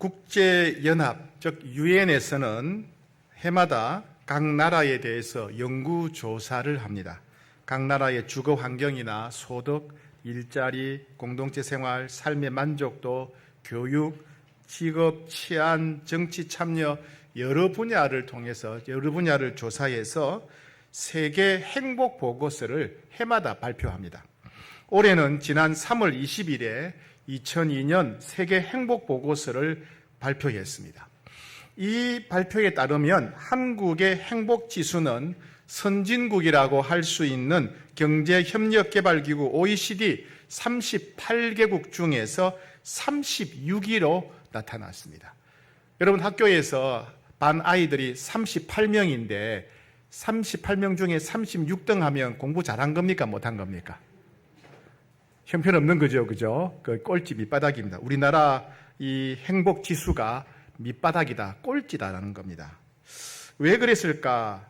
국제연합, 즉 유엔에서는 해마다 각 나라에 대해서 연구조사를 합니다. 각 나라의 주거 환경이나 소득, 일자리, 공동체 생활, 삶의 만족도, 교육, 직업, 치안, 정치 참여 여러 분야를 통해서 여러 분야를 조사해서 세계 행복 보고서를 해마다 발표합니다. 올해는 지난 3월 20일에 2002년 세계 행복 보고서를 발표했습니다. 이 발표에 따르면 한국의 행복 지수는 선진국이라고 할 수 있는 경제협력개발기구 OECD 38개국 중에서 36위로 나타났습니다. 여러분, 학교에서 반 아이들이 38명인데 38명 중에 36등 하면 공부 잘한 겁니까? 못한 겁니까? 형편없는 거죠. 그죠? 그 꼴찌 밑바닥입니다. 우리나라 이 행복 지수가 밑바닥이다, 꼴찌다라는 겁니다. 왜 그랬을까?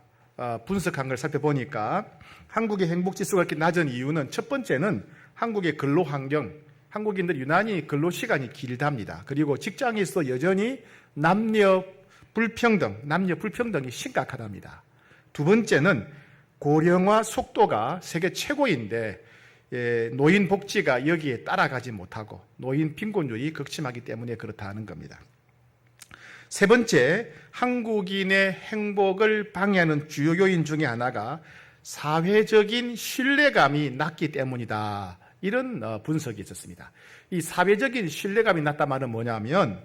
분석한 걸 살펴보니까 한국의 행복 지수가 이렇게 낮은 이유는 첫 번째는 한국의 근로 환경, 한국인들 유난히 근로 시간이 길답니다. 그리고 직장에서 여전히 남녀 불평등이 심각하답니다. 두 번째는 고령화 속도가 세계 최고인데 노인 복지가 여기에 따라가지 못하고 노인 빈곤율이 극심하기 때문에 그렇다는 겁니다. 세 번째, 한국인의 행복을 방해하는 주요 요인 중에 하나가 사회적인 신뢰감이 낮기 때문이다. 이런 분석이 있었습니다. 이 사회적인 신뢰감이 낮다 말은 뭐냐면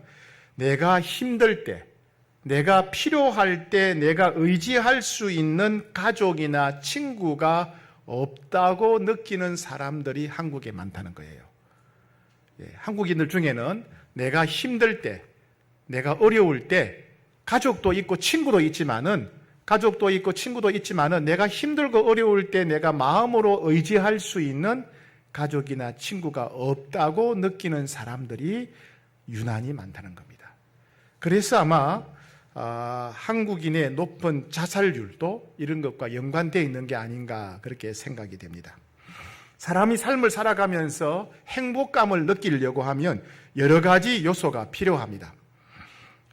내가 힘들 때, 내가 필요할 때 내가 의지할 수 있는 가족이나 친구가 없다고 느끼는 사람들이 한국에 많다는 거예요. 한국인들 중에는 내가 힘들 때, 내가 어려울 때 가족도 있고 친구도 있지만은 내가 힘들고 어려울 때 내가 마음으로 의지할 수 있는 가족이나 친구가 없다고 느끼는 사람들이 유난히 많다는 겁니다. 그래서 아마 한국인의 높은 자살률도 이런 것과 연관되어 있는 게 아닌가 그렇게 생각이 됩니다. 사람이 삶을 살아가면서 행복감을 느끼려고 하면 여러 가지 요소가 필요합니다.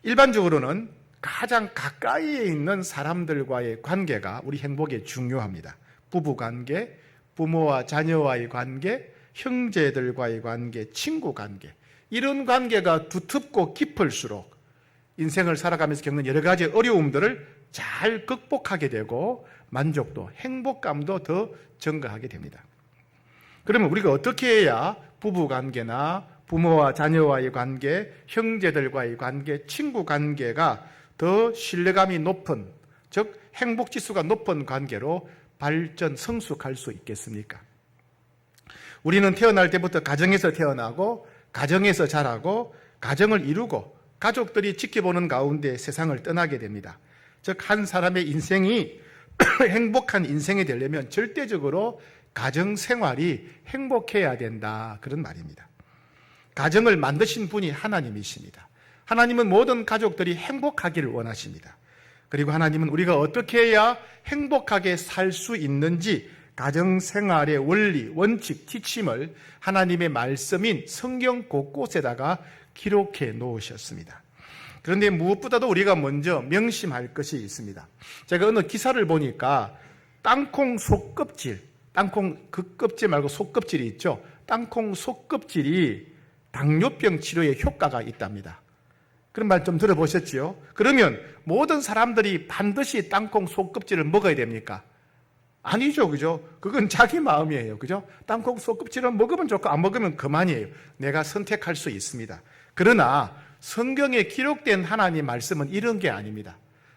일반적으로는 가장 가까이에 있는 사람들과의 관계가 우리 행복에 중요합니다. 부부관계, 부모와 자녀와의 관계, 형제들과의 관계, 친구 관계, 이런 관계가 두텁고 깊을수록 인생을 살아가면서 겪는 여러 가지 어려움들을 잘 극복하게 되고 만족도, 행복감도 더 증가하게 됩니다. 그러면 우리가 어떻게 해야 부부관계나 부모와 자녀와의 관계, 형제들과의 관계, 친구 관계가 더 신뢰감이 높은, 즉 행복지수가 높은 관계로 발전, 성숙할 수 있겠습니까? 우리는 태어날 때부터 가정에서 태어나고 가정에서 자라고 가정을 이루고 가족들이 지켜보는 가운데 세상을 떠나게 됩니다. 즉 한 사람의 인생이 행복한 인생이 되려면 절대적으로 가정 생활이 행복해야 된다, 그런 말입니다. 가정을 만드신 분이 하나님이십니다. 하나님은 모든 가족들이 행복하기를 원하십니다. 그리고 하나님은 우리가 어떻게 해야 행복하게 살 수 있는지 가정생활의 원리, 원칙, 지침을 하나님의 말씀인 성경 곳곳에다가 기록해 놓으셨습니다. 그런데 무엇보다도 우리가 먼저 명심할 것이 있습니다. 제가 어느 기사를 보니까 땅콩 속껍질, 땅콩 그 껍질 말고 속껍질이 있죠. 땅콩 속껍질이 당뇨병 치료에 효과가 있답니다. 그런 말 좀 들어보셨지요? 그러면 모든 사람들이 반드시 땅콩 속껍질을 먹어야 됩니까? 아니죠, 그죠? 그건 자기 마음이에요, 그죠? 땅콩 속껍질은 먹으면 좋고 안 먹으면 그만이에요. 내가 선택할 수 있습니다. 그러나 성경에 기록된 하나님 말씀은 이런 게 아닙니다.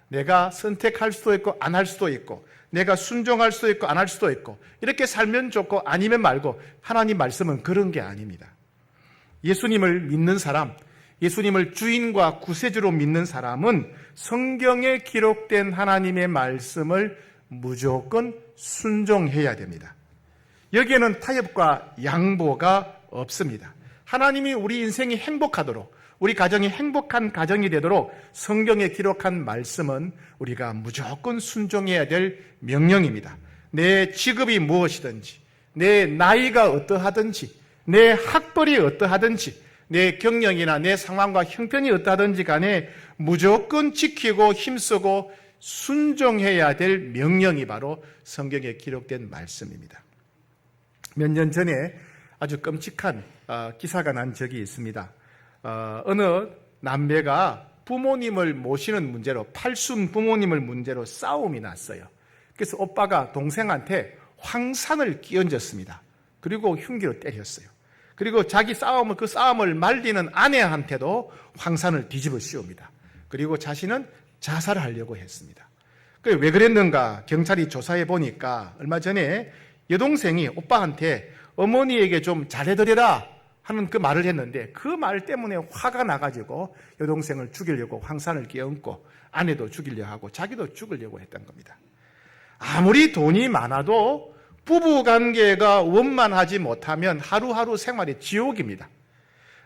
내가 선택할 수도 있고 안 할 수도 있고 내가 순종할 수도 있고 안 할 수도 있고 이렇게 살면 좋고 아니면 말고, 하나님 말씀은 그런 게 아닙니다. 예수님을 믿는 사람, 예수님을 주인과 구세주로 믿는 사람은 성경에 기록된 하나님의 말씀을 무조건 순종해야 됩니다. 여기에는 타협과 양보가 없습니다. 하나님이 우리 인생이 행복하도록, 우리 가정이 행복한 가정이 되도록 성경에 기록한 말씀은 우리가 무조건 순종해야 될 명령입니다. 내 직업이 무엇이든지, 내 나이가 어떠하든지, 내 학벌이 어떠하든지, 내 경영이나 내 상황과 형편이 어떠하든지 간에 무조건 지키고 힘쓰고 순종해야 될 명령이 바로 성경에 기록된 말씀입니다. 몇 년 전에 아주 끔찍한 기사가 난 적이 있습니다. 어느 남매가 부모님을 모시는 문제로, 팔순 부모님을 문제로 싸움이 났어요. 그래서 오빠가 동생한테 황산을 끼얹었습니다. 그리고 흉기로 때렸어요. 그리고 그 싸움을 말리는 아내한테도 황산을 뒤집어 씌웁니다. 그리고 자신은 자살하려고 했습니다. 왜 그랬는가 경찰이 조사해 보니까 얼마 전에 여동생이 오빠한테 어머니에게 좀 잘해드려라 하는 그 말을 했는데, 그 말 때문에 화가 나가지고 여동생을 죽이려고 황산을 끼얹고 아내도 죽이려고 하고 자기도 죽으려고 했던 겁니다. 아무리 돈이 많아도 부부관계가 원만하지 못하면 하루하루 생활이 지옥입니다.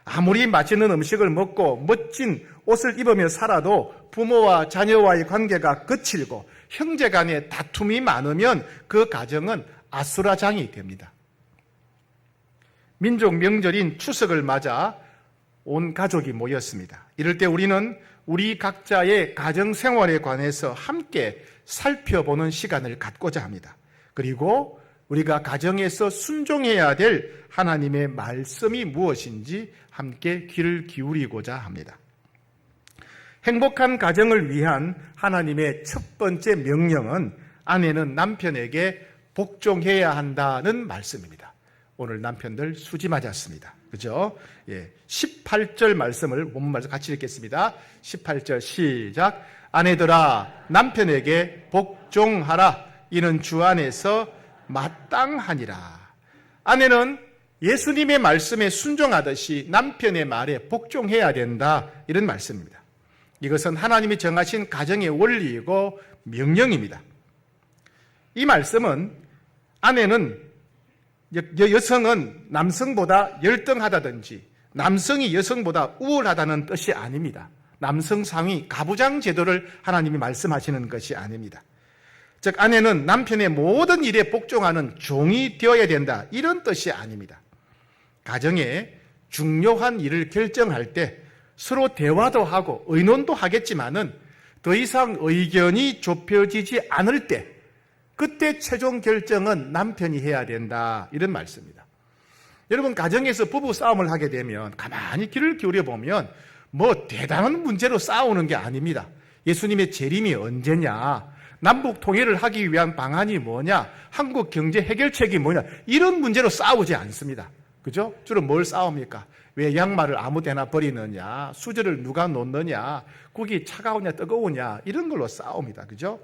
아무리 맛있는 음식을 먹고 멋진 옷을 입으며 살아도 부모와 자녀와의 관계가 거칠고 형제간의 다툼이 많으면 그 가정은 아수라장이 됩니다. 민족 명절인 추석을 맞아 온 가족이 모였습니다. 이럴 때 우리는 우리 각자의 가정 생활에 관해서 함께 살펴보는 시간을 갖고자 합니다. 그리고 우리가 가정에서 순종해야 될 하나님의 말씀이 무엇인지 함께 귀를 기울이고자 합니다. 행복한 가정을 위한 하나님의 첫 번째 명령은 아내는 남편에게 복종해야 한다는 말씀입니다. 오늘 남편들 수지 맞았습니다. 그죠? 18절 말씀을 본문 말씀 같이 읽겠습니다. 18절 시작. 아내들아 남편에게 복종하라. 이는 주 안에서 마땅하니라. 아내는 예수님의 말씀에 순종하듯이 남편의 말에 복종해야 된다. 이런 말씀입니다. 이것은 하나님이 정하신 가정의 원리이고 명령입니다. 이 말씀은 여성은 남성보다 열등하다든지 남성이 여성보다 우월하다는 뜻이 아닙니다. 남성 상위 가부장 제도를 하나님이 말씀하시는 것이 아닙니다. 즉 아내는 남편의 모든 일에 복종하는 종이 되어야 된다, 이런 뜻이 아닙니다. 가정에 중요한 일을 결정할 때 서로 대화도 하고 의논도 하겠지만은 더 이상 의견이 좁혀지지 않을 때 그때 최종 결정은 남편이 해야 된다, 이런 말씀입니다. 여러분, 가정에서 부부 싸움을 하게 되면 가만히 귀를 기울여 보면 뭐 대단한 문제로 싸우는 게 아닙니다. 예수님의 재림이 언제냐, 남북 통일을 하기 위한 방안이 뭐냐, 한국 경제 해결책이 뭐냐, 이런 문제로 싸우지 않습니다. 그죠? 주로 뭘 싸웁니까? 왜 양말을 아무 데나 버리느냐, 수저를 누가 놓느냐, 국이 차가우냐 뜨거우냐, 이런 걸로 싸웁니다. 그죠?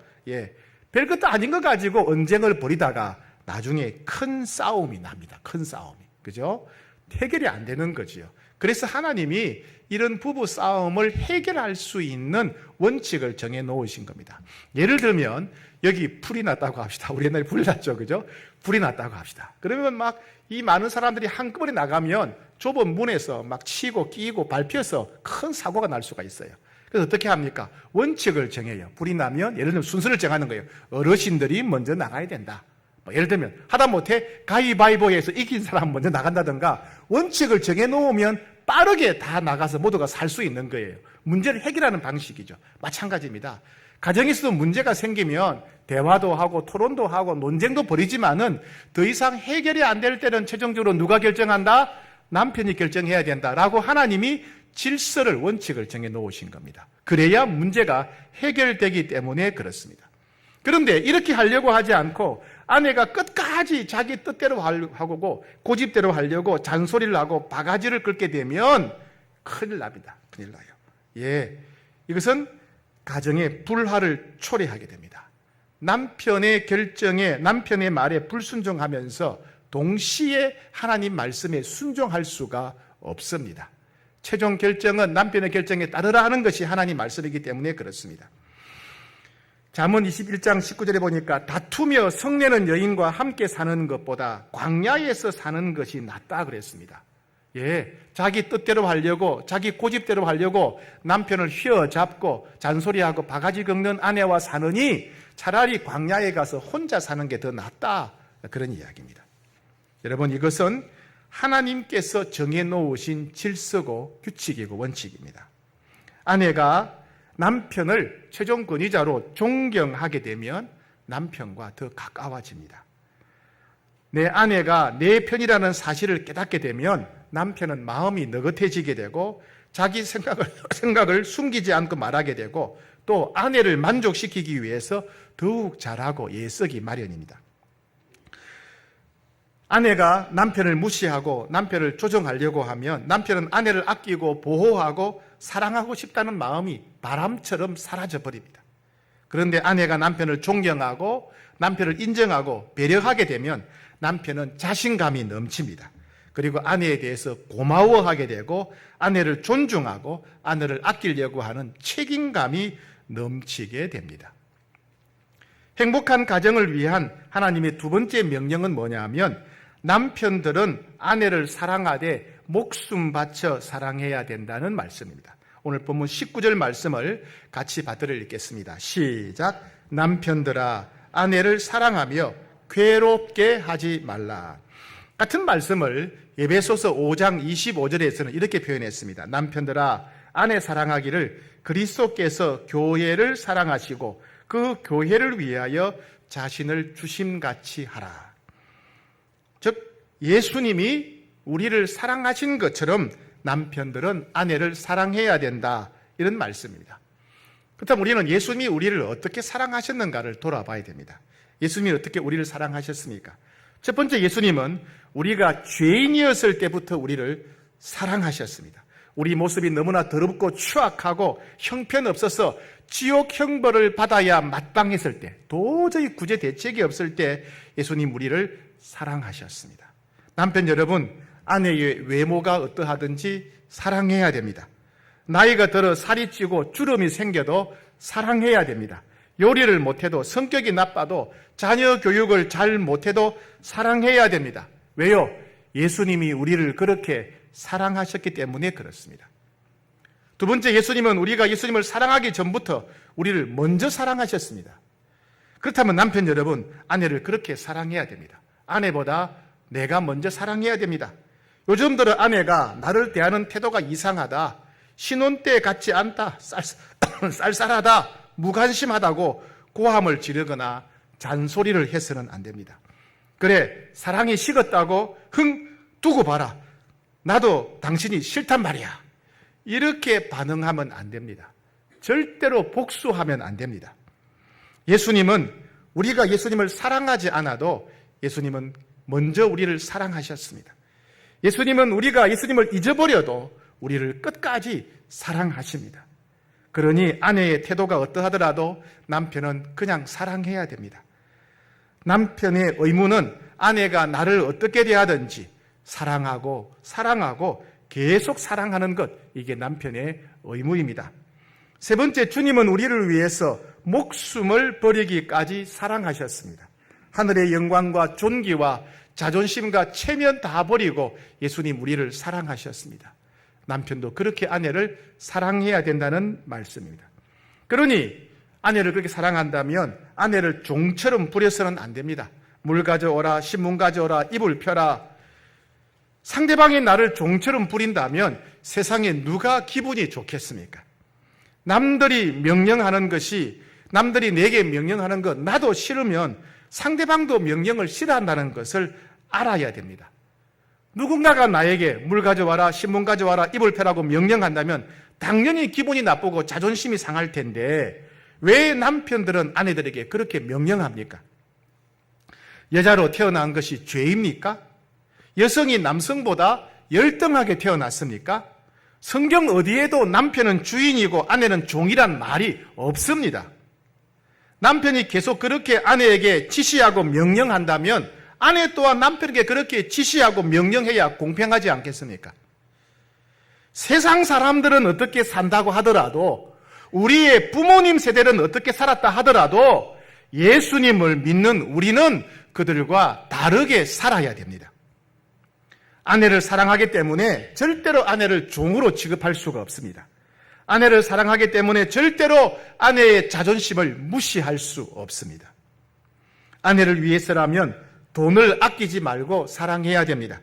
별것도 아닌 거 가지고 언쟁을 벌이다가 나중에 큰 싸움이 납니다. 큰 싸움이. 그죠? 해결이 안 되는 거지요. 그래서 하나님이 이런 부부 싸움을 해결할 수 있는 원칙을 정해 놓으신 겁니다. 예를 들면 여기 불이 났다고 합시다. 우리 옛날에 불이 났죠. 그죠? 불이 났다고 합시다. 그러면 막 이 많은 사람들이 한꺼번에 나가면 좁은 문에서 막 치고 끼고 밟혀서 큰 사고가 날 수가 있어요. 그래서 어떻게 합니까? 원칙을 정해요. 불이 나면 예를 들면 순서를 정하는 거예요. 어르신들이 먼저 나가야 된다. 예를 들면 하다못해 가위바위보에서 이긴 사람 먼저 나간다든가 원칙을 정해놓으면 빠르게 다 나가서 모두가 살 수 있는 거예요. 문제를 해결하는 방식이죠. 마찬가지입니다. 가정에서도 문제가 생기면 대화도 하고 토론도 하고 논쟁도 벌이지만은 더 이상 해결이 안 될 때는 최종적으로 누가 결정한다? 남편이 결정해야 된다라고 하나님이 질서를, 원칙을 정해 놓으신 겁니다. 그래야 문제가 해결되기 때문에 그렇습니다. 그런데 이렇게 하려고 하지 않고 아내가 끝까지 자기 뜻대로 하고 고집대로 하려고 잔소리를 하고 바가지를 긁게 되면 큰일 납니다. 큰일 나요. 이것은 가정의 불화를 초래하게 됩니다. 남편의 결정에, 남편의 말에 불순종하면서 동시에 하나님 말씀에 순종할 수가 없습니다. 최종 결정은 남편의 결정에 따르라 하는 것이 하나님 말씀이기 때문에 그렇습니다. 잠언 21장 19절에 보니까 다투며 성내는 여인과 함께 사는 것보다 광야에서 사는 것이 낫다 그랬습니다. 자기 뜻대로 하려고, 자기 고집대로 하려고 남편을 휘어잡고 잔소리하고 바가지 긁는 아내와 사느니 차라리 광야에 가서 혼자 사는 게 더 낫다, 그런 이야기입니다. 여러분, 이것은 하나님께서 정해놓으신 질서고 규칙이고 원칙입니다. 아내가 남편을 최종 권위자로 존경하게 되면 남편과 더 가까워집니다. 내 아내가 내 편이라는 사실을 깨닫게 되면 남편은 마음이 느긋해지게 되고 자기 생각을 숨기지 않고 말하게 되고 또 아내를 만족시키기 위해서 더욱 잘하고 애쓰기 마련입니다. 아내가 남편을 무시하고 남편을 조정하려고 하면 남편은 아내를 아끼고 보호하고 사랑하고 싶다는 마음이 바람처럼 사라져 버립니다. 그런데 아내가 남편을 존경하고 남편을 인정하고 배려하게 되면 남편은 자신감이 넘칩니다. 그리고 아내에 대해서 고마워하게 되고 아내를 존중하고 아내를 아끼려고 하는 책임감이 넘치게 됩니다. 행복한 가정을 위한 하나님의 두 번째 명령은 뭐냐면 남편들은 아내를 사랑하되 목숨 바쳐 사랑해야 된다는 말씀입니다. 오늘 본문 19절 말씀을 같이 받들어 읽겠습니다. 시작. 남편들아 아내를 사랑하며 괴롭게 하지 말라. 같은 말씀을 에베소서 5장 25절에서는 이렇게 표현했습니다. 남편들아 아내 사랑하기를 그리스도께서 교회를 사랑하시고 그 교회를 위하여 자신을 주심같이 하라. 즉 예수님이 우리를 사랑하신 것처럼 남편들은 아내를 사랑해야 된다, 이런 말씀입니다. 그렇다면 우리는 예수님이 우리를 어떻게 사랑하셨는가를 돌아봐야 됩니다. 예수님이 어떻게 우리를 사랑하셨습니까? 첫 번째, 예수님은 우리가 죄인이었을 때부터 우리를 사랑하셨습니다. 우리 모습이 너무나 더럽고 추악하고 형편없어서 지옥 형벌을 받아야 마땅했을 때, 도저히 구제 대책이 없을 때 예수님 우리를 사랑하셨습니다. 남편 여러분, 아내의 외모가 어떠하든지 사랑해야 됩니다. 나이가 들어 살이 찌고 주름이 생겨도 사랑해야 됩니다. 요리를 못해도, 성격이 나빠도, 자녀 교육을 잘 못해도 사랑해야 됩니다. 왜요? 예수님이 우리를 그렇게 사랑하셨기 때문에 그렇습니다. 두 번째, 예수님은 우리가 예수님을 사랑하기 전부터 우리를 먼저 사랑하셨습니다. 그렇다면 남편 여러분, 아내를 그렇게 사랑해야 됩니다. 아내보다 내가 먼저 사랑해야 됩니다. 요즘 들어 아내가 나를 대하는 태도가 이상하다, 신혼 때 같지 않다, 쌀쌀하다, 무관심하다고 고함을 지르거나 잔소리를 해서는 안 됩니다. 그래, 사랑이 식었다고 흥 두고 봐라, 나도 당신이 싫단 말이야, 이렇게 반응하면 안 됩니다. 절대로 복수하면 안 됩니다. 예수님은 우리가 예수님을 사랑하지 않아도 예수님은 먼저 우리를 사랑하셨습니다. 예수님은 우리가 예수님을 잊어버려도 우리를 끝까지 사랑하십니다. 그러니 아내의 태도가 어떠하더라도 남편은 그냥 사랑해야 됩니다. 남편의 의무는 아내가 나를 어떻게 대하든지 사랑하고 계속 사랑하는 것, 이게 남편의 의무입니다. 세 번째, 주님은 우리를 위해서 목숨을 버리기까지 사랑하셨습니다. 하늘의 영광과 존귀와 자존심과 체면 다 버리고 예수님 우리를 사랑하셨습니다. 남편도 그렇게 아내를 사랑해야 된다는 말씀입니다. 그러니 아내를 그렇게 사랑한다면 아내를 종처럼 부려서는 안 됩니다. 물 가져오라, 신문 가져오라, 이불 펴라. 상대방이 나를 종처럼 부린다면 세상에 누가 기분이 좋겠습니까? 남들이 명령하는 것이, 남들이 내게 명령하는 것 나도 싫으면 상대방도 명령을 싫어한다는 것을 알아야 됩니다. 누군가가 나에게 물 가져와라, 신문 가져와라, 이불 펴라고 명령한다면 당연히 기분이 나쁘고 자존심이 상할 텐데 왜 남편들은 아내들에게 그렇게 명령합니까? 여자로 태어난 것이 죄입니까? 여성이 남성보다 열등하게 태어났습니까? 성경 어디에도 남편은 주인이고 아내는 종이란 말이 없습니다. 남편이 계속 그렇게 아내에게 지시하고 명령한다면 아내 또한 남편에게 그렇게 지시하고 명령해야 공평하지 않겠습니까? 세상 사람들은 어떻게 산다고 하더라도, 우리의 부모님 세대는 어떻게 살았다 하더라도 예수님을 믿는 우리는 그들과 다르게 살아야 됩니다. 아내를 사랑하기 때문에 절대로 아내를 종으로 취급할 수가 없습니다. 아내를 사랑하기 때문에 절대로 아내의 자존심을 무시할 수 없습니다. 아내를 위해서라면 돈을 아끼지 말고 사랑해야 됩니다.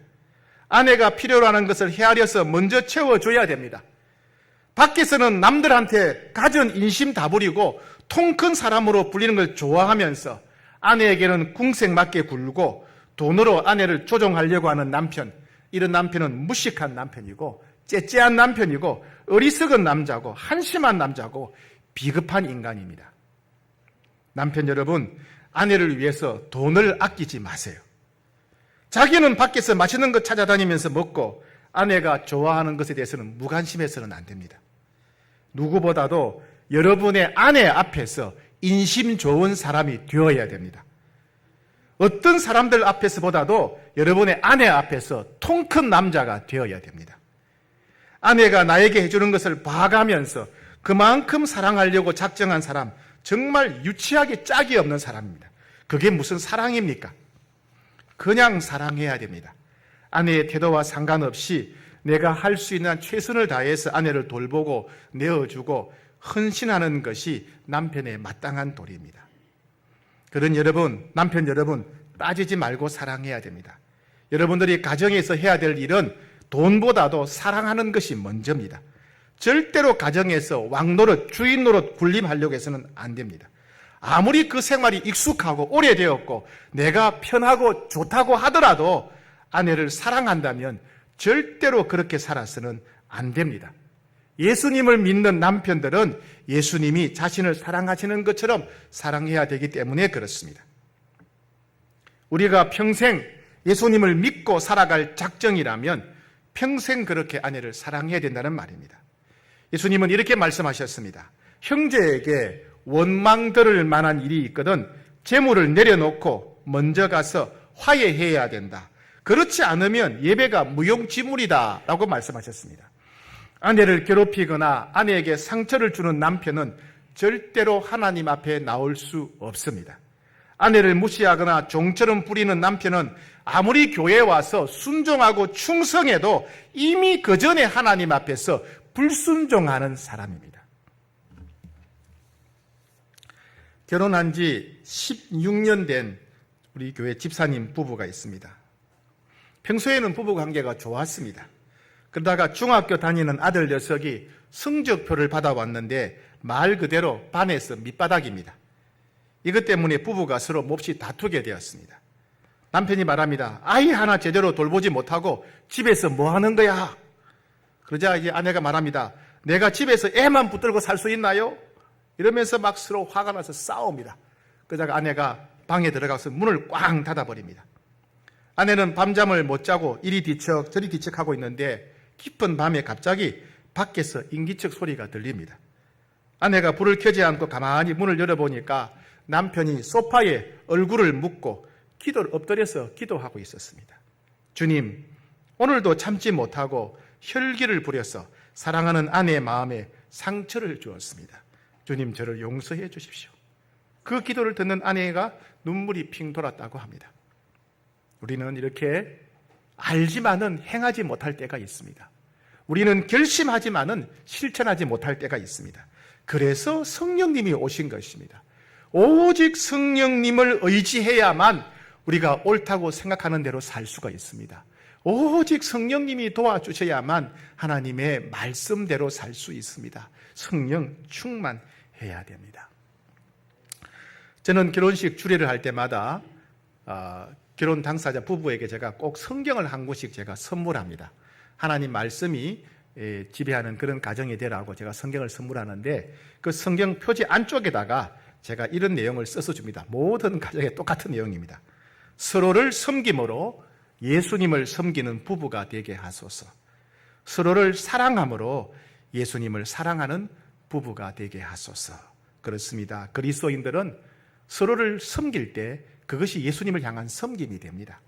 아내가 필요로 하는 것을 헤아려서 먼저 채워줘야 됩니다. 밖에서는 남들한테 가진 인심 다 부리고 통 큰 사람으로 불리는 걸 좋아하면서 아내에게는 궁색맞게 굴고 돈으로 아내를 조종하려고 하는 남편, 이런 남편은 무식한 남편이고 째째한 남편이고 어리석은 남자고 한심한 남자고 비겁한 인간입니다. 남편 여러분, 아내를 위해서 돈을 아끼지 마세요. 자기는 밖에서 맛있는 것 찾아다니면서 먹고 아내가 좋아하는 것에 대해서는 무관심해서는 안 됩니다. 누구보다도 여러분의 아내 앞에서 인심 좋은 사람이 되어야 됩니다. 어떤 사람들 앞에서보다도 여러분의 아내 앞에서 통 큰 남자가 되어야 됩니다. 아내가 나에게 해주는 것을 봐가면서 그만큼 사랑하려고 작정한 사람, 정말 유치하게 짝이 없는 사람입니다. 그게 무슨 사랑입니까? 그냥 사랑해야 됩니다. 아내의 태도와 상관없이 내가 할 수 있는 최선을 다해서 아내를 돌보고 내어주고 헌신하는 것이 남편의 마땅한 도리입니다. 그런 여러분, 남편 여러분, 빠지지 말고 사랑해야 됩니다. 여러분들이 가정에서 해야 될 일은 돈보다도 사랑하는 것이 먼저입니다. 절대로 가정에서 왕노릇, 주인 노릇 군림하려고 해서는 안 됩니다. 아무리 그 생활이 익숙하고 오래되었고 내가 편하고 좋다고 하더라도 아내를 사랑한다면 절대로 그렇게 살아서는 안 됩니다. 예수님을 믿는 남편들은 예수님이 자신을 사랑하시는 것처럼 사랑해야 되기 때문에 그렇습니다. 우리가 평생 예수님을 믿고 살아갈 작정이라면 평생 그렇게 아내를 사랑해야 된다는 말입니다. 예수님은 이렇게 말씀하셨습니다. 형제에게 원망 들을 만한 일이 있거든 재물을 내려놓고 먼저 가서 화해해야 된다. 그렇지 않으면 예배가 무용지물이다 라고 말씀하셨습니다. 아내를 괴롭히거나 아내에게 상처를 주는 남편은 절대로 하나님 앞에 나올 수 없습니다. 아내를 무시하거나 종처럼 부리는 남편은 아무리 교회에 와서 순종하고 충성해도 이미 그 전에 하나님 앞에서 불순종하는 사람입니다. 결혼한 지 16년 된 우리 교회 집사님 부부가 있습니다. 평소에는 부부 관계가 좋았습니다. 그러다가 중학교 다니는 아들 녀석이 성적표를 받아왔는데 말 그대로 반에서 밑바닥입니다. 이것 때문에 부부가 서로 몹시 다투게 되었습니다. 남편이 말합니다. 아이 하나 제대로 돌보지 못하고 집에서 뭐 하는 거야? 그러자 이제 아내가 말합니다. 내가 집에서 애만 붙들고 살 수 있나요? 이러면서 막 서로 화가 나서 싸웁니다. 그러다가 아내가 방에 들어가서 문을 꽝 닫아버립니다. 아내는 밤잠을 못 자고 이리 뒤척 저리 뒤척하고 있는데 깊은 밤에 갑자기 밖에서 인기척 소리가 들립니다. 아내가 불을 켜지 않고 가만히 문을 열어보니까 남편이 소파에 얼굴을 묻고 엎드려서 기도하고 있었습니다. 주님, 오늘도 참지 못하고 혈기를 부려서 사랑하는 아내의 마음에 상처를 주었습니다. 주님, 저를 용서해 주십시오. 그 기도를 듣는 아내가 눈물이 핑 돌았다고 합니다. 우리는 이렇게 알지만은 행하지 못할 때가 있습니다. 우리는 결심하지만은 실천하지 못할 때가 있습니다. 그래서 성령님이 오신 것입니다. 오직 성령님을 의지해야만 우리가 옳다고 생각하는 대로 살 수가 있습니다. 오직 성령님이 도와주셔야만 하나님의 말씀대로 살 수 있습니다. 성령 충만해야 됩니다. 저는 결혼식 주례를 할 때마다 결혼 당사자 부부에게 제가 꼭 성경을 한 권씩 제가 선물합니다. 하나님 말씀이 지배하는 그런 가정이 되라고 제가 성경을 선물하는데 그 성경 표지 안쪽에다가 제가 이런 내용을 써서 줍니다. 모든 가정에 똑같은 내용입니다. 서로를 섬김으로 예수님을 섬기는 부부가 되게 하소서. 서로를 사랑함으로 예수님을 사랑하는 부부가 되게 하소서. 그렇습니다. 그리스도인들은 서로를 섬길 때 그것이 예수님을 향한 섬김이 됩니다.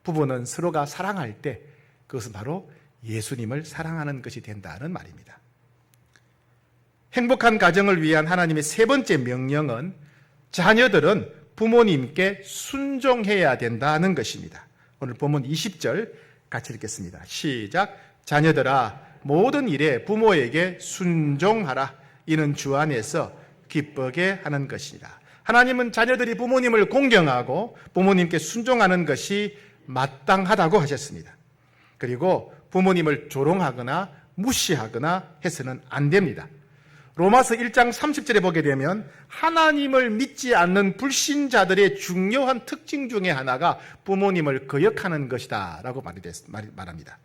부부는 서로가 사랑할 때 그것은 바로 예수님을 사랑하는 것이 된다는 말입니다. 행복한 가정을 위한 하나님의 세 번째 명령은 자녀들은 부모님께 순종해야 된다는 것입니다. 오늘 본문 20절 같이 읽겠습니다. 시작. 자녀들아 모든 일에 부모에게 순종하라. 이는 주 안에서 기쁘게 하는 것이라. 하나님은 자녀들이 부모님을 공경하고 부모님께 순종하는 것이 마땅하다고 하셨습니다. 그리고 부모님을 조롱하거나 무시하거나 해서는 안 됩니다. 로마서 1장 30절에 보게 되면 하나님을 믿지 않는 불신자들의 중요한 특징 중에 하나가 부모님을 거역하는 것이다 라고 말합니다.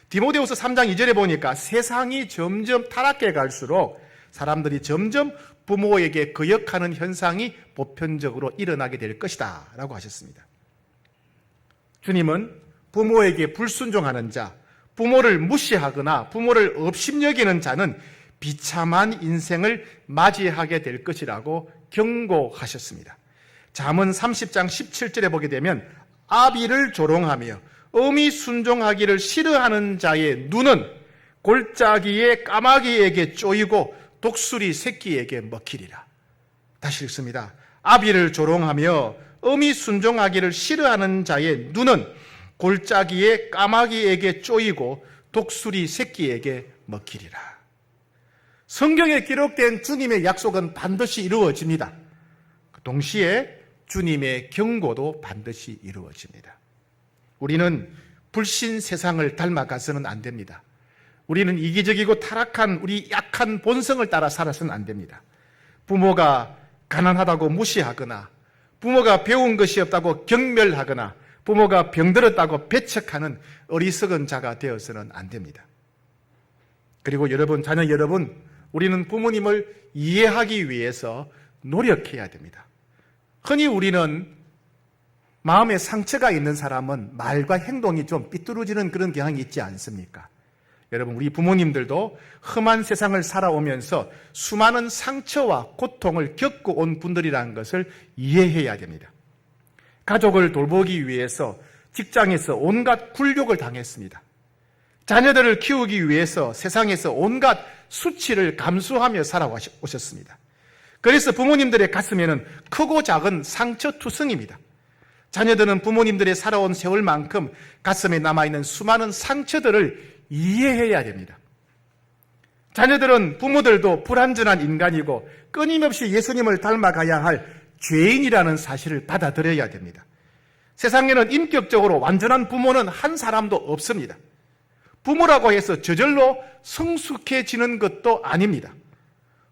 디모데후서 3장 2절에 보니까 세상이 점점 타락해 갈수록 사람들이 점점 부모에게 거역하는 현상이 보편적으로 일어나게 될 것이다 라고 하셨습니다. 주님은 부모에게 불순종하는 자, 부모를 무시하거나 부모를 업신여기는 자는 비참한 인생을 맞이하게 될 것이라고 경고하셨습니다. 잠언 30장 17절에 보게 되면 아비를 조롱하며 어미 순종하기를 싫어하는 자의 눈은 골짜기의 까마귀에게 쪼이고 독수리 새끼에게 먹히리라. 다시 읽습니다. 아비를 조롱하며 어미 순종하기를 싫어하는 자의 눈은 골짜기의 까마귀에게 쪼이고 독수리 새끼에게 먹히리라. 성경에 기록된 주님의 약속은 반드시 이루어집니다. 동시에 주님의 경고도 반드시 이루어집니다. 우리는 불신 세상을 닮아가서는 안 됩니다. 우리는 이기적이고 타락한 우리 약한 본성을 따라 살아서는 안 됩니다. 부모가 가난하다고 무시하거나 부모가 배운 것이 없다고 경멸하거나 부모가 병들었다고 배척하는 어리석은 자가 되어서는 안 됩니다. 그리고 여러분, 자녀 여러분, 우리는 부모님을 이해하기 위해서 노력해야 됩니다. 흔히 우리는 마음에 상처가 있는 사람은 말과 행동이 좀 삐뚤어지는 그런 경향이 있지 않습니까? 여러분, 우리 부모님들도 험한 세상을 살아오면서 수많은 상처와 고통을 겪고 온 분들이라는 것을 이해해야 됩니다. 가족을 돌보기 위해서 직장에서 온갖 굴욕을 당했습니다. 자녀들을 키우기 위해서 세상에서 온갖 수치를 감수하며 살아오셨습니다. 그래서 부모님들의 가슴에는 크고 작은 상처투성입니다. 자녀들은 부모님들의 살아온 세월만큼 가슴에 남아있는 수많은 상처들을 이해해야 됩니다. 자녀들은 부모들도 불완전한 인간이고 끊임없이 예수님을 닮아가야 할 죄인이라는 사실을 받아들여야 됩니다. 세상에는 인격적으로 완전한 부모는 한 사람도 없습니다. 부모라고 해서 저절로 성숙해지는 것도 아닙니다.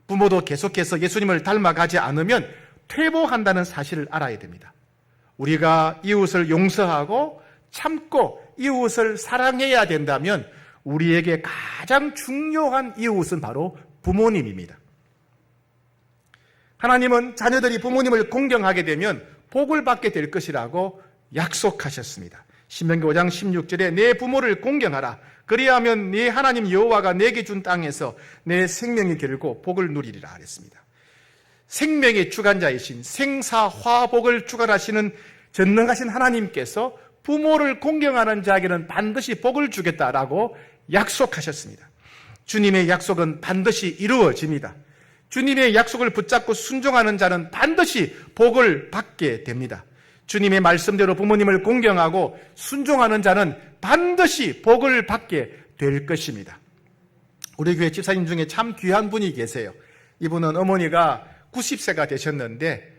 부모도 계속해서 예수님을 닮아가지 않으면 퇴보한다는 사실을 알아야 됩니다. 우리가 이웃을 용서하고 참고 이웃을 사랑해야 된다면 우리에게 가장 중요한 이웃은 바로 부모님입니다. 하나님은 자녀들이 부모님을 공경하게 되면 복을 받게 될 것이라고 약속하셨습니다. 신명기 5장 16절에 내 부모를 공경하라. 그리하면 네 하나님 여호와가 내게 준 땅에서 내 생명이 길고 복을 누리리라 그랬습니다. 생명의 주관자이신 생사화복을 주관하시는 전능하신 하나님께서 부모를 공경하는 자에게는 반드시 복을 주겠다라고 약속하셨습니다. 주님의 약속은 반드시 이루어집니다. 주님의 약속을 붙잡고 순종하는 자는 반드시 복을 받게 됩니다. 주님의 말씀대로 부모님을 공경하고 순종하는 자는 반드시 복을 받게 될 것입니다. 우리 교회 집사님 중에 참 귀한 분이 계세요. 이분은 어머니가 90세가 되셨는데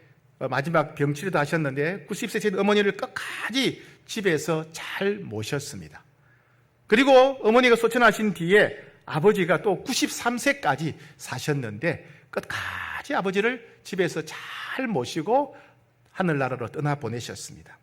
마지막 병치료도 하셨는데 90세 된 어머니를 끝까지 집에서 잘 모셨습니다. 그리고 어머니가 소천하신 뒤에 아버지가 또 93세까지 사셨는데 끝까지 아버지를 집에서 잘 모시고 하늘나라로 떠나보내셨습니다.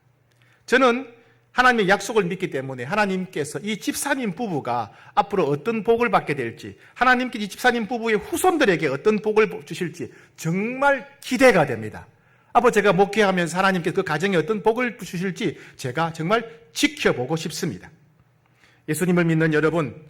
저는 하나님의 약속을 믿기 때문에 하나님께서 이 집사님 부부가 앞으로 어떤 복을 받게 될지, 하나님께 이 집사님 부부의 후손들에게 어떤 복을 주실지 정말 기대가 됩니다. 앞으로 제가 목회하면서 하나님께서 그 가정에 어떤 복을 주실지 제가 정말 지켜보고 싶습니다. 예수님을 믿는 여러분,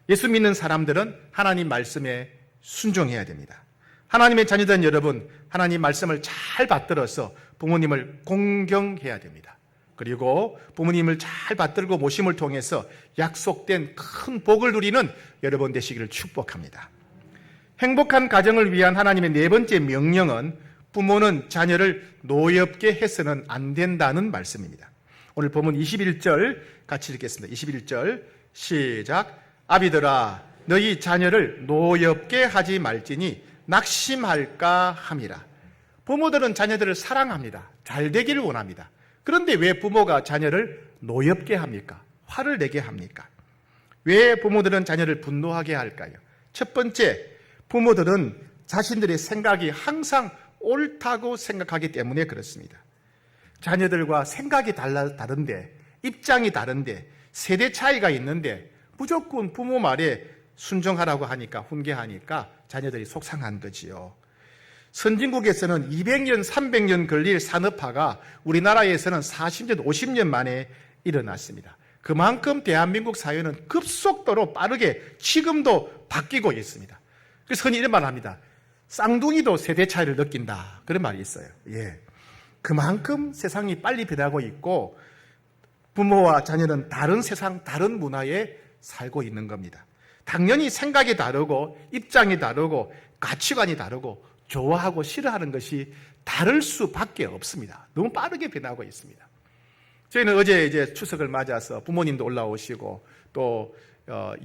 예수 믿는 사람들은 하나님 말씀에 순종해야 됩니다. 하나님의 자녀된 여러분, 하나님 말씀을 잘 받들어서 부모님을 공경해야 됩니다. 그리고 부모님을 잘 받들고 모심을 통해서 약속된 큰 복을 누리는 여러분 되시기를 축복합니다. 행복한 가정을 위한 하나님의 네 번째 명령은 부모는 자녀를 노엽게 해서는 안 된다는 말씀입니다. 오늘 본문 21절 같이 읽겠습니다. 21절 시작. 아비들아 너희 자녀를 노엽게 하지 말지니 낙심할까 함이라. 부모들은 자녀들을 사랑합니다. 잘 되기를 원합니다. 그런데 왜 부모가 자녀를 노엽게 합니까? 화를 내게 합니까? 왜 부모들은 자녀를 분노하게 할까요? 첫 번째, 부모들은 자신들의 생각이 항상 옳다고 생각하기 때문에 그렇습니다. 자녀들과 생각이 다른데, 입장이 다른데, 세대 차이가 있는데 무조건 부모 말에 순종하라고 하니까, 훈계하니까 자녀들이 속상한 거지요. 선진국에서는 200년, 300년 걸릴 산업화가 우리나라에서는 40년, 50년 만에 일어났습니다. 그만큼 대한민국 사회는 급속도로 빠르게 지금도 바뀌고 있습니다. 그래서 흔히 이런 말을 합니다. 쌍둥이도 세대 차이를 느낀다. 그런 말이 있어요. 예. 그만큼 세상이 빨리 변하고 있고 부모와 자녀는 다른 세상, 다른 문화에 살고 있는 겁니다. 당연히 생각이 다르고 입장이 다르고 가치관이 다르고 좋아하고 싫어하는 것이 다를 수밖에 없습니다. 너무 빠르게 변하고 있습니다. 저희는 어제 이제 추석을 맞아서 부모님도 올라오시고 또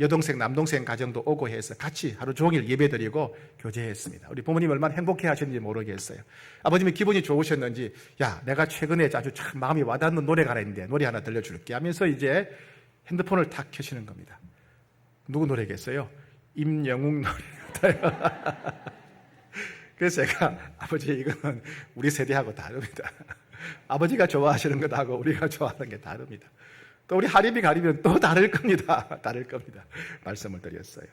여동생, 남동생 가정도 오고 해서 같이 하루 종일 예배드리고 교제했습니다. 우리 부모님 얼마나 행복해 하셨는지 모르겠어요. 아버님이 기분이 좋으셨는지, 야, 내가 최근에 아주 참 마음이 와닿는 노래가 하나 있는데 노래 하나 들려줄게 하면서 이제 핸드폰을 탁 켜시는 겁니다. 누구 노래겠어요? 임영웅 노래 같아요. 그래서 제가, 아버지, 이거는 우리 세대하고 다릅니다. 아버지가 좋아하시는 것하고 우리가 좋아하는 게 다릅니다. 또 우리 하림이 가리면 또 다를 겁니다. 다를 겁니다. 말씀을 드렸어요.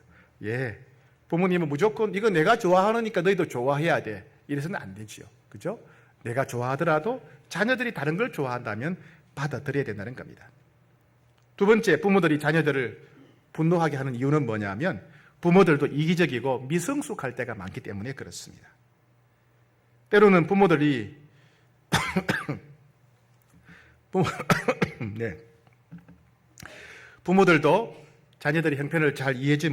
예. 부모님은 무조건 이거 내가 좋아하니까 너희도 좋아해야 돼. 이래서는 안 되지요. 그죠? 내가 좋아하더라도 자녀들이 다른 걸 좋아한다면 받아들여야 된다는 겁니다. 두 번째, 부모들이 자녀들을 분노하게 하는 이유는 뭐냐면 부모들도 이기적이고 미성숙할 때가 많기 때문에 그렇습니다. 때로는 부모들이 네. 부모들도 자녀들의 형편을 잘 이해하지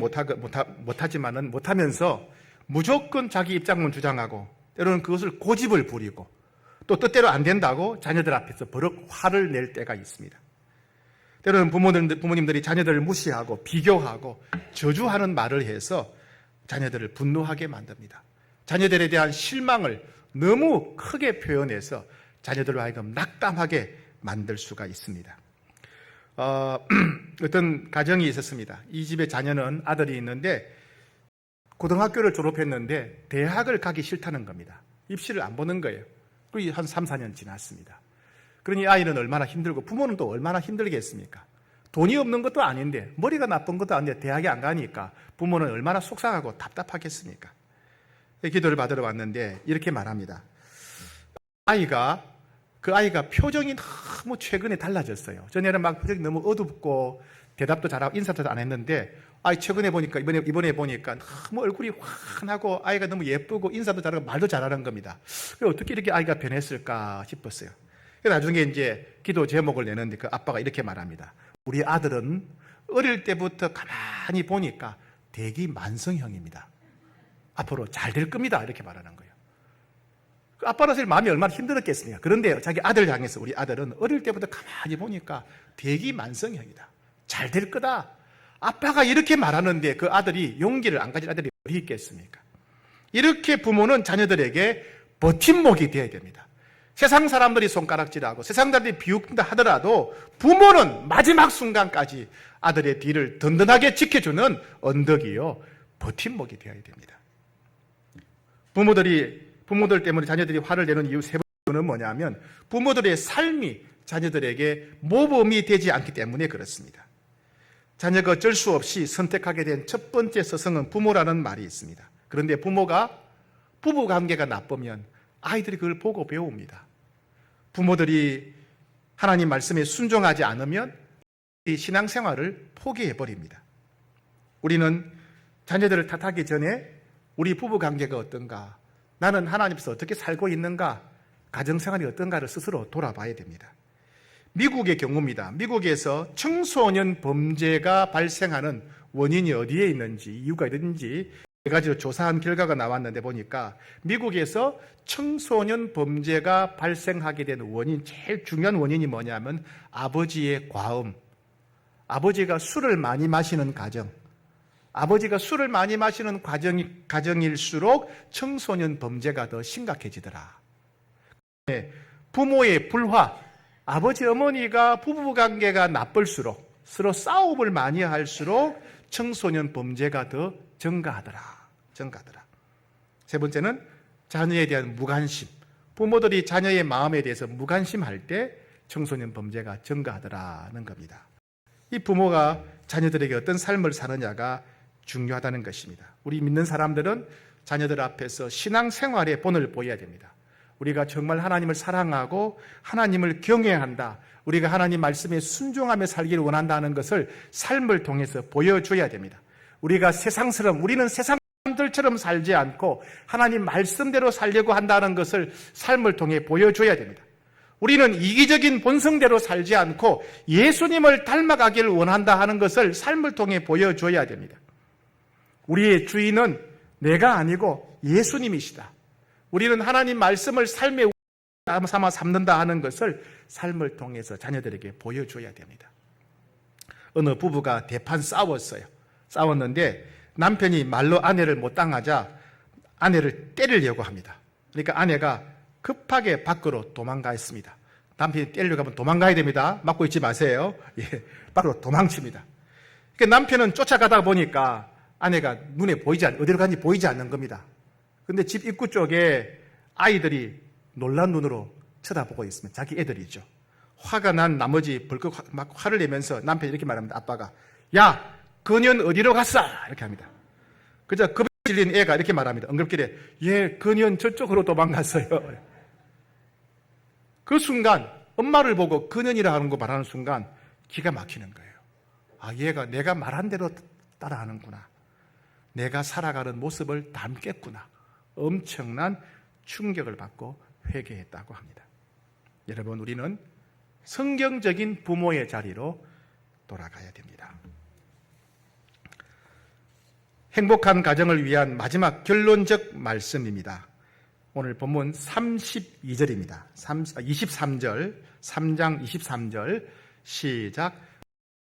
못하면서 무조건 자기 입장만 주장하고 때로는 그것을 고집을 부리고 또 뜻대로 안 된다고 자녀들 앞에서 버럭 화를 낼 때가 있습니다. 때로는 부모님들이 자녀들을 무시하고 비교하고 저주하는 말을 해서 자녀들을 분노하게 만듭니다. 자녀들에 대한 실망을 너무 크게 표현해서 자녀들로 하여금 낙담하게 만들 수가 있습니다. 어떤 가정이 있었습니다. 이 집에 자녀는 아들이 있는데 고등학교를 졸업했는데 대학을 가기 싫다는 겁니다. 입시를 안 보는 거예요. 그리고 한 3, 4년 지났습니다. 그러니 아이는 얼마나 힘들고 부모는 또 얼마나 힘들겠습니까? 돈이 없는 것도 아닌데 머리가 나쁜 것도 아닌데 대학에 안 가니까 부모는 얼마나 속상하고 답답하겠습니까? 기도를 받으러 왔는데 이렇게 말합니다. 그 아이가 표정이 너무 최근에 달라졌어요. 전에는 막 표정이 너무 어둡고 대답도 잘하고 인사도 안 했는데 최근에 보니까 이번에 보니까 너무 얼굴이 환하고 아이가 너무 예쁘고 인사도 잘하고 말도 잘하는 겁니다. 어떻게 이렇게 아이가 변했을까 싶었어요. 나중에 이제 기도 제목을 내는데 그 아빠가 이렇게 말합니다. 우리 아들은 어릴 때부터 가만히 보니까 대기 만성형입니다. 앞으로 잘 될 겁니다. 이렇게 말하는 거예요. 아빠로서 마음이 얼마나 힘들었겠습니까? 그런데 자기 아들을 향해서 우리 아들은 어릴 때부터 가만히 보니까 대기 만성형이다. 잘 될 거다. 아빠가 이렇게 말하는데 그 아들이 용기를 안 가진 아들이 어디 있겠습니까? 이렇게 부모는 자녀들에게 버팀목이 되어야 됩니다. 세상 사람들이 손가락질하고 세상 사람들이 비웃긴다 하더라도 부모는 마지막 순간까지 아들의 뒤를 든든하게 지켜주는 언덕이요, 버팀목이 되어야 됩니다. 부모들 때문에 자녀들이 화를 내는 이유 세 번째는 뭐냐면 부모들의 삶이 자녀들에게 모범이 되지 않기 때문에 그렇습니다. 자녀가 어쩔 수 없이 선택하게 된 첫 번째 서성은 부모라는 말이 있습니다. 그런데 부부관계가 나쁘면 아이들이 그걸 보고 배웁니다. 부모들이 하나님 말씀에 순종하지 않으면 이 신앙생활을 포기해버립니다. 우리는 자녀들을 탓하기 전에 우리 부부관계가 어떤가, 나는 하나님께서 어떻게 살고 있는가, 가정생활이 어떤가를 스스로 돌아봐야 됩니다. 미국의 경우입니다. 미국에서 청소년 범죄가 발생하는 원인이 어디에 있는지, 이유가 있는지 네 가지로 조사한 결과가 나왔는데 보니까 미국에서 청소년 범죄가 발생하게 된 원인, 제일 중요한 원인이 뭐냐면 아버지의 과음, 아버지가 술을 많이 마시는 가정, 아버지가 술을 많이 마시는 가정일수록 청소년 범죄가 더 심각해지더라. 부모의 불화, 아버지 어머니가 부부관계가 나쁠수록, 서로 싸움을 많이 할수록 청소년 범죄가 더 증가하더라. 세 번째는 자녀에 대한 무관심. 부모들이 자녀의 마음에 대해서 무관심할 때 청소년 범죄가 증가하더라는 겁니다. 이 부모가 자녀들에게 어떤 삶을 사느냐가 중요하다는 것입니다. 우리 믿는 사람들은 자녀들 앞에서 신앙생활의 본을 보여야 됩니다. 우리가 정말 하나님을 사랑하고 하나님을 경외한다, 우리가 하나님 말씀에 순종하며 살기를 원한다는 것을 삶을 통해서 보여줘야 됩니다. 우리는 세상 사람들처럼 살지 않고 하나님 말씀대로 살려고 한다는 것을 삶을 통해 보여줘야 됩니다. 우리는 이기적인 본성대로 살지 않고 예수님을 닮아가기를 원한다 하는 것을 삶을 통해 보여줘야 됩니다. 우리의 주인은 내가 아니고 예수님이시다. 우리는 하나님 말씀을 삶의 삼아 삼는다 하는 것을 삶을 통해서 자녀들에게 보여줘야 됩니다. 어느 부부가 대판 싸웠는데 남편이 말로 아내를 못 당하자 아내를 때리려고 합니다. 그러니까 아내가 급하게 밖으로 도망가 있습니다. 남편이 때리려고 하면 도망가야 됩니다. 막고 있지 마세요. 밖으로 도망칩니다. 그러니까 남편은 쫓아가다 보니까 아내가 어디로 가는지 보이지 않는 겁니다. 근데 집 입구 쪽에 아이들이 놀란 눈으로 쳐다보고 있으면 자기 애들이죠. 화가 난 나머지 벌컥 막 화를 내면서 남편이 이렇게 말합니다. 아빠가, 야, 그년 어디로 갔어? 이렇게 합니다. 그저 급에 질린 애가 이렇게 말합니다. 응급길에, 그년 저쪽으로 도망갔어요. 그 순간 엄마를 보고 그년이라 하는 거 말하는 순간 기가 막히는 거예요. 얘가 내가 말한 대로 따라하는구나. 내가 살아가는 모습을 닮겠구나. 엄청난 충격을 받고 회개했다고 합니다. 여러분, 우리는 성경적인 부모의 자리로 돌아가야 됩니다. 행복한 가정을 위한 마지막 결론적 말씀입니다. 오늘 본문 32절입니다. 23절, 3장 23절 시작.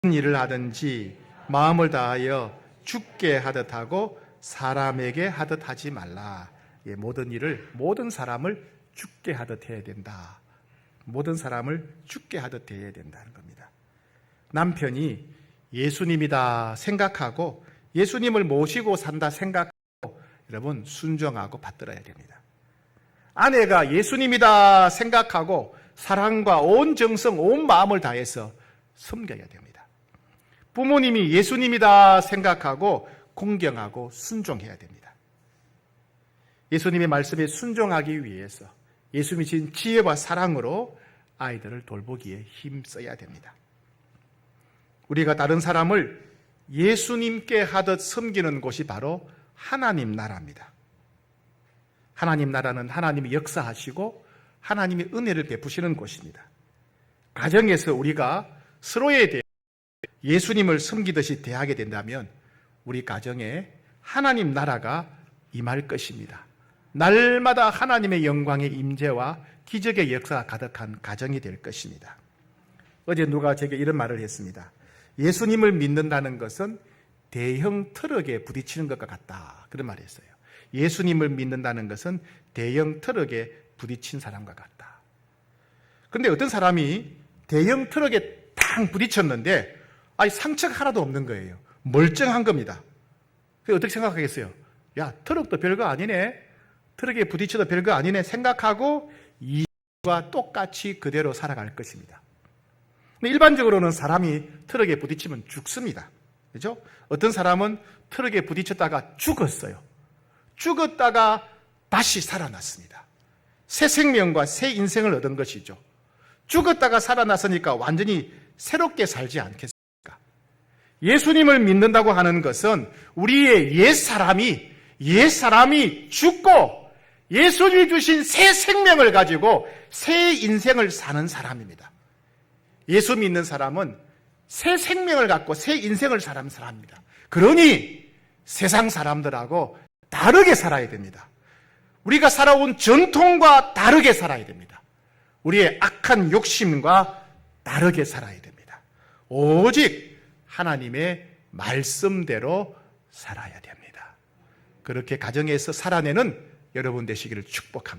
무슨 일을 하든지 마음을 다하여 죽게 하듯 하고 사람에게 하듯 하지 말라. 모든 사람을 죽게 하듯 해야 된다. 모든 사람을 죽게 하듯 해야 된다는 겁니다. 남편이 예수님이다 생각하고 예수님을 모시고 산다 생각하고 여러분 순종하고 받들어야 됩니다. 아내가 예수님이다 생각하고 사랑과 온 정성, 온 마음을 다해서 섬겨야 됩니다. 부모님이 예수님이다 생각하고 공경하고 순종해야 됩니다. 예수님의 말씀에 순종하기 위해서 예수님이 주신 지혜와 사랑으로 아이들을 돌보기에 힘써야 됩니다. 우리가 다른 사람을 예수님께 하듯 섬기는 곳이 바로 하나님 나라입니다. 하나님 나라는 하나님이 역사하시고 하나님이 은혜를 베푸시는 곳입니다. 가정에서 우리가 서로에 대해 예수님을 섬기듯이 대하게 된다면 우리 가정에 하나님 나라가 임할 것입니다. 날마다 하나님의 영광의 임재와 기적의 역사가 가득한 가정이 될 것입니다. 어제 누가 제게 이런 말을 했습니다. 예수님을 믿는다는 것은 대형 트럭에 부딪히는 것과 같다. 그런 말을 했어요. 예수님을 믿는다는 것은 대형 트럭에 부딪힌 사람과 같다. 그런데 어떤 사람이 대형 트럭에 탕 부딪혔는데 상처가 하나도 없는 거예요. 멀쩡한 겁니다. 그래서 어떻게 생각하겠어요? 야, 트럭도 별거 아니네. 트럭에 부딪혀도 별거 아니네 생각하고 이와 똑같이 그대로 살아갈 것입니다. 근데 일반적으로는 사람이 트럭에 부딪히면 죽습니다. 그죠? 어떤 사람은 트럭에 부딪혔다가 죽었어요. 죽었다가 다시 살아났습니다. 새 생명과 새 인생을 얻은 것이죠. 죽었다가 살아났으니까 완전히 새롭게 살지 않겠습니까? 예수님을 믿는다고 하는 것은 우리의 옛사람이 죽고 예수님이 주신 새 생명을 가지고 새 인생을 사는 사람입니다. 예수 믿는 사람은 새 생명을 갖고 새 인생을 사는 사람입니다. 그러니 세상 사람들하고 다르게 살아야 됩니다. 우리가 살아온 전통과 다르게 살아야 됩니다. 우리의 악한 욕심과 다르게 살아야 됩니다. 오직 하나님의 말씀대로 살아야 됩니다. 그렇게 가정에서 살아내는 여러분 되시기를 축복합니다.